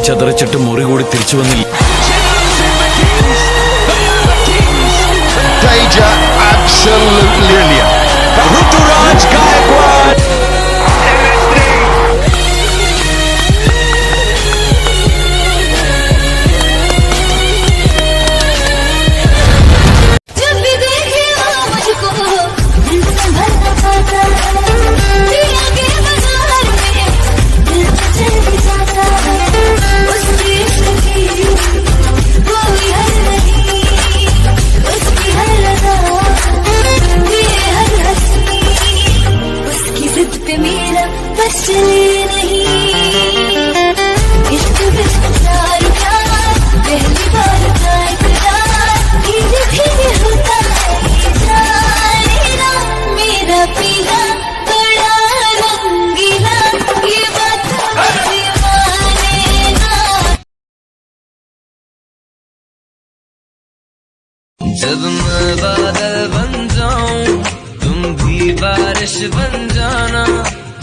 ചതറിച്ചിട്ട് മുറി കൂടി തിരിച്ചു വന്നില്ല. Absolutely brilliant. Ruturaj Gaikwad. जब मैं बादल बन जाऊं तुम भी बारिश बन जाना,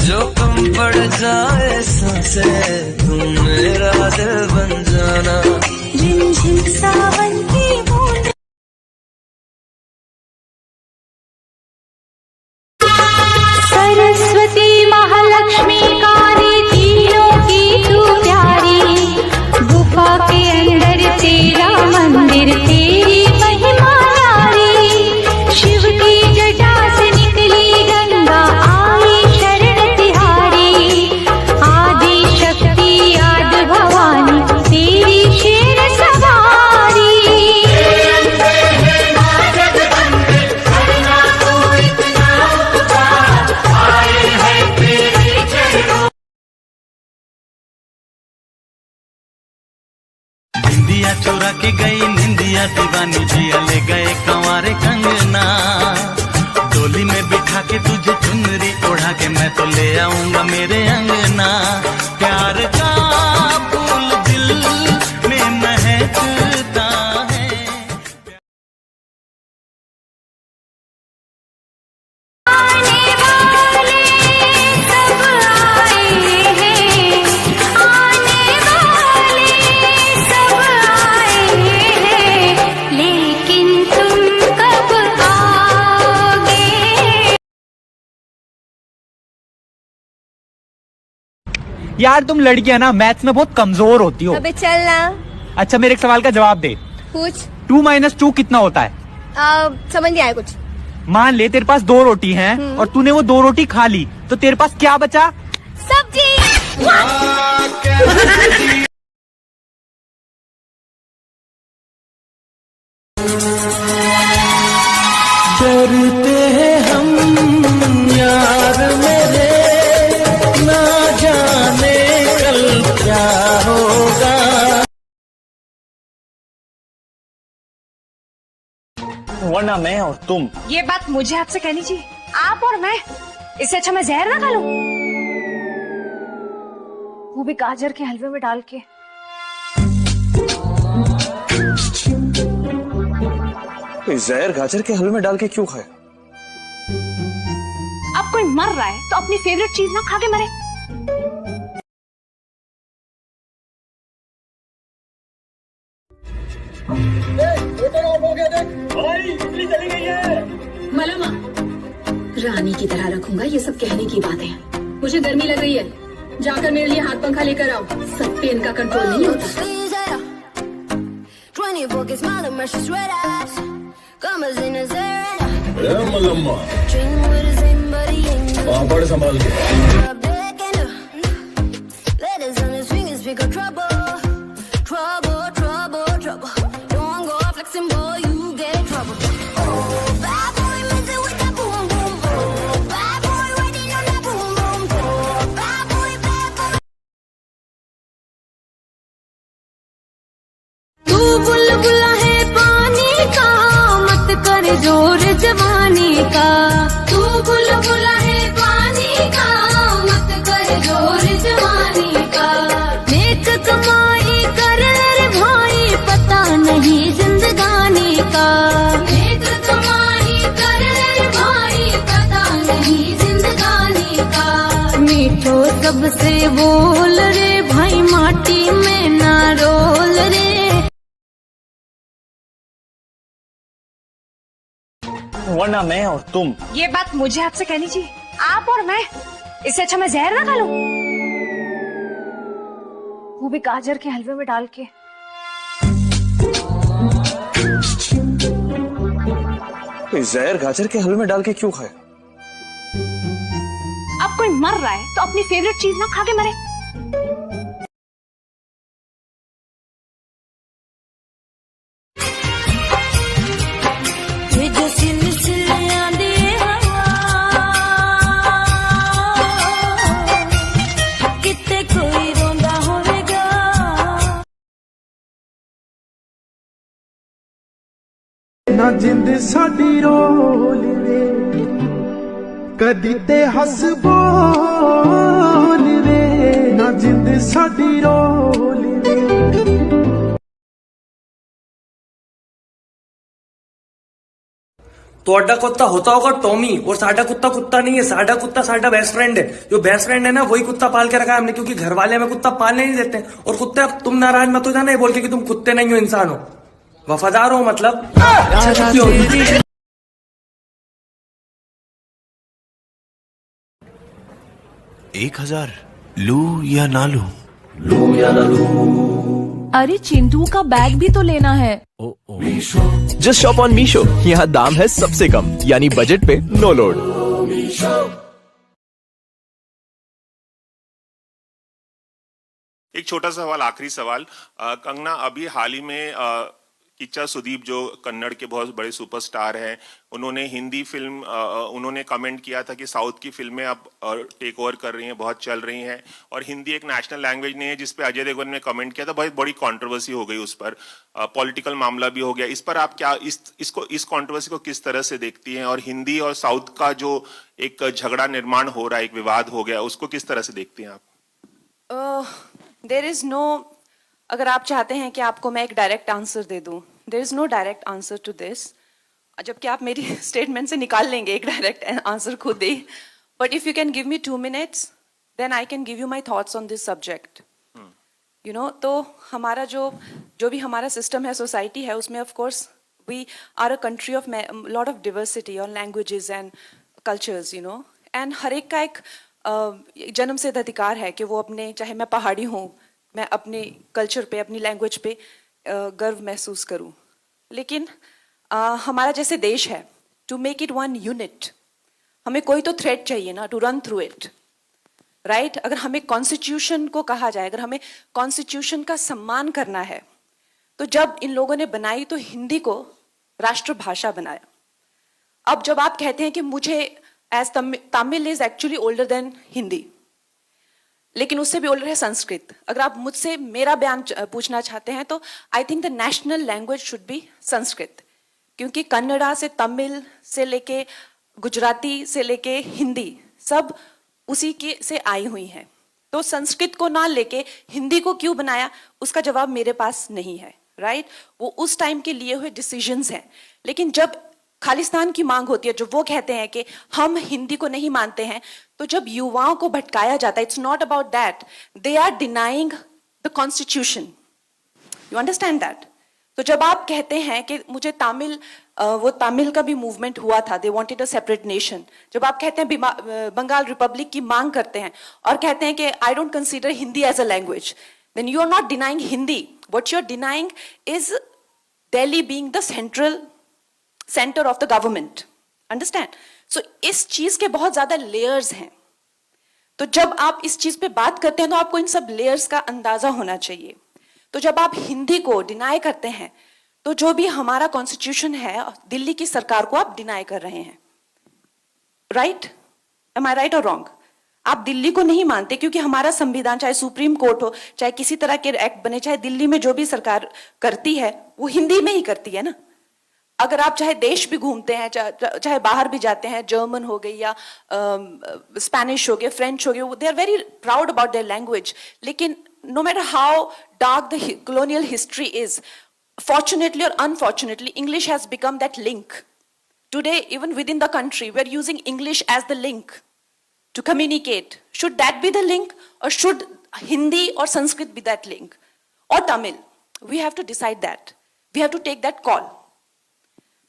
जो कम पड़ जाए सांसें तुम मेरा दिल बन जाना। रिमझिम सावन की बूंद सरस्वती महालक्ष्मी काली तीनों की तू प्यारी, गुफा के अंदर तेरा मंदिर तेरी महिमा नारी, शिव की जटा से निकली गंगा आई शरण तिहारी, आदि शक्ति आदि भवानी तेरी शेर सवारी। निंदिया चोरा के गई निंदिया दीवानी जिया ले गए कंवारे कंगना, डोली में बिठा के तुझे चुनरी ओढ़ा के मैं तो ले आऊंगा मेरे अंगना, प्यार का फूल दिल में महकता है। आने वाले सब आए हैं, आने वाले सब आए हैं, लेकिन तुम कब आओगे? यार तुम लड़कियां ना मैथ्स में बहुत कमजोर होती हो। अबे चल ना। अच्छा मेरे एक सवाल का जवाब दे। पूछ। 2 - 2 कितना होता है? समझ नहीं आया कुछ। मान ले तेरे पास 2 रोटी हैं और तूने वो 2 रोटी खा ली, तो तेरे पास क्या बचा? सब्जी। डरते हैं हम यार मेरे, ना जाने कल क्या होगा। वरना मैं और तुम। ये बात मुझे आपसे कहनी चाहिए, आप और मैं, इससे अच्छा मैं जहर ना खा लूं, वो भी गाजर के हलवे में डाल के। जहर गाजर के हलवे में डाल के क्यों खाए? अब कोई मर रहा है तो अपनी फेवरेट चीज ना खा के मरे। मलमा रानी की तरह रखूंगा, ये सब कहने की बात है। मुझे गर्मी लग रही है, जाकर मेरे लिए हाथ पंखा लेकर आओ। सब पे इनका कंट्रोल नहीं होता। मलम्मा पापड़ संभाल के। बुलबुला है पानी का, मत कर जोर जवानी का। तू बुलबुला है पानी का, मत कर जोर जवानी का। नेक कमाई कर रे भाई, पता नहीं जिंदगानी का। नेक कमाई कर रे भाई, पता नहीं जिंदगानी का। मीठो सबसे बोल रे भाई, माटी में वरना मैं और तुम। ये बात मुझे आपसे कहनी चाहिए, आप और मैं, इससे अच्छा मैं जहर ना खा लूं, वो भी गाजर के हलवे में डाल के। जहर गाजर के हलवे में डाल के क्यों खाए? अब कोई मर रहा है तो अपनी फेवरेट चीज ना खा के मरे। ना जिंद साडी रोल वे कदी ते हस बोल वे, ना जिंद साडी रोल वे। तोड़ा कुत्ता होता होगा टॉमी, और साडा कुत्ता कुत्ता नहीं है, साडा कुत्ता साडा बेस्ट फ्रेंड है। जो बेस्ट फ्रेंड है ना वही कुत्ता पाल के रखा है हमने, क्योंकि घर वाले हमें कुत्ता पालने नहीं देते। और कुत्ते तुम नाराज मत हो जाना ये बोल के कि तुम कुत्ते नहीं हो, इंसान हो, वफादार हो, मतलब 1000 लू या ना लू? अरे चिंटू का बैग भी तो लेना है। जस्ट शॉप ऑन मीशो, यहाँ दाम है सबसे कम, यानी बजट पे नो लोड। एक छोटा सवाल, आखिरी सवाल। कंगना, अभी हाल ही में किच्चा सुदीप जो कन्नड़ के बहुत बड़े सुपरस्टार हैं, उन्होंने हिंदी फिल्म उन्होंने कमेंट किया था कि साउथ की फिल्में अब टेक ओवर कर रही हैं, बहुत चल रही हैं, और हिंदी एक नेशनल लैंग्वेज नहीं है, जिस पे अजय देवगन ने कमेंट किया था, बहुत बड़ी कंट्रोवर्सी हो गई उस पर, पॉलिटिकल मामला भी हो गया। इस पर आप क्या इस कंट्रोवर्सी को किस तरह से देखती हैं, और हिंदी और साउथ का जो एक झगड़ा निर्माण हो रहा है, एक विवाद हो गया, उसको किस तरह से देखती हैं आप? देयर इज नो, अगर आप चाहते हैं कि आपको मैं एक डायरेक्ट आंसर दे दूं, there is no direct answer to this, जबकि आप मेरी स्टेटमेंट से निकाल लेंगे एक डायरेक्ट आंसर खुद ही। But if you can give me 2 minutes, then I can give you my thoughts on this subject. You know, तो हमारा जो भी हमारा सिस्टम है, सोसाइटी है, उसमें of course we are a country of lot of diversity और languages and cultures, you know, and हर एक का एक जन्म सिद्ध अधिकार है कि वो अपने, चाहे मैं पहाड़ी हूँ, मैं अपने कल्चर पे, अपनी लैंग्वेज पे गर्व महसूस करूं। लेकिन हमारा जैसे देश है, to make it one unit, हमें कोई तो थ्रेड चाहिए ना, to run through it, right? अगर हमें कॉन्स्टिट्यूशन को कहा जाए, अगर हमें कॉन्स्टिट्यूशन का सम्मान करना है, तो जब इन लोगों ने बनाई तो हिंदी को राष्ट्रभाषा बनाया। अब जब आप कहते हैं कि मुझे as Tamil is actually older than Hindi, लेकिन उससे भी ओल्डर है संस्कृत। अगर आप मुझसे मेरा बयान पूछना चाहते हैं तो I think the national language should be Sanskrit, क्योंकि कन्नड़ा से तमिल से लेके गुजराती से लेके हिंदी सब उसी के से आई हुई हैं। तो संस्कृत को ना लेके हिंदी को क्यों बनाया, उसका जवाब मेरे पास नहीं है, राइट? वो उस टाइम के लिए हुए डिसीजंस हैं। लेकिन जब खालिस्तान की मांग होती है, जो वो कहते हैं कि हम हिंदी को नहीं मानते हैं, तो जब युवाओं को भटकाया जाता है, it's not about that, they are denying the constitution, you understand that? तो जब आप कहते हैं कि मुझे तमिल, वो तमिल का भी मूवमेंट हुआ था, they wanted a separate nation, जब आप कहते हैं बंगाल रिपब्लिक की मांग करते हैं और कहते हैं कि I don't consider Hindi as a language, then you are not denying Hindi, what you are denying is Delhi being the centre of the government, understand? So इस चीज के बहुत ज्यादा लेयर्स हैं। तो जब आप इस चीज पे बात करते हैं तो आपको इन सब लेयर्स का अंदाजा होना चाहिए। तो जब आप हिंदी को डिनाई करते हैं, तो जो भी हमारा कॉन्स्टिट्यूशन है, दिल्ली की सरकार को आप डिनाई कर रहे हैं, राइट? एम आई राइट और रॉन्ग? आप दिल्ली को नहीं मानते क्योंकि हमारा संविधान, चाहे सुप्रीम कोर्ट हो, चाहे किसी तरह के एक्ट बने, चाहे दिल्ली में जो भी सरकार करती है वो हिंदी में ही करती है ना। अगर आप चाहे देश भी घूमते हैं, चाहे बाहर भी जाते हैं, जर्मन हो गई या स्पेनिश हो गए, फ्रेंच हो गए, they are very proud about their language. लेकिन no matter how dark the colonial history is, fortunately or unfortunately, English has become that link. Today, even within the country, we are using English as the link to communicate. Should that be the link, or should Hindi or Sanskrit be that link, or Tamil? We have to decide that. We have to take that call.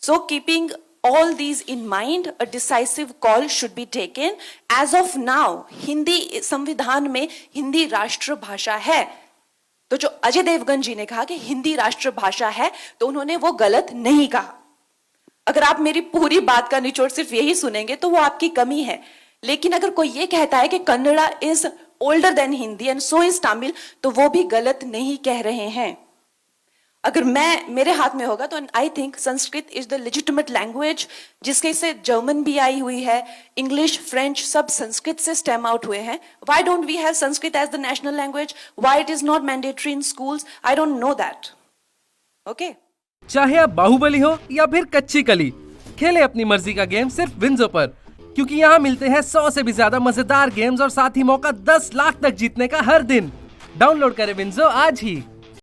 So keeping all these in mind, a decisive call should be taken. As of now, Hindi संविधान में हिंदी राष्ट्र भाषा है। तो जो अजय देवगन जी ने कहा कि हिंदी राष्ट्र भाषा है, तो उन्होंने वो गलत नहीं कहा। अगर आप मेरी पूरी बात का निचोड़ सिर्फ यही सुनेंगे तो वो आपकी कमी है। लेकिन अगर कोई ये कहता है कि Kannada is older than Hindi and so is Tamil, तो वो भी गलत नहीं कह रहे हैं। अगर मेरे हाथ में होगा तो I think Sanskrit is the legitimate language, जिसके से जर्मन भी आई हुई है, इंग्लिश, फ्रेंच, सब संस्कृत से स्टेम आउट हुए हैं। Why don't we have Sanskrit as the national language? Why it is not mandatory in schools? I don't know that. Okay, चाहे आप बाहुबली हो या फिर कच्ची कली, खेले अपनी मर्जी का गेम सिर्फ विंजो पर, क्योंकि यहाँ मिलते हैं 100 से भी ज्यादा मजेदार गेम्स और साथ ही मौका 10 लाख तक जीतने का हर दिन। डाउनलोड करें विंजो आज ही।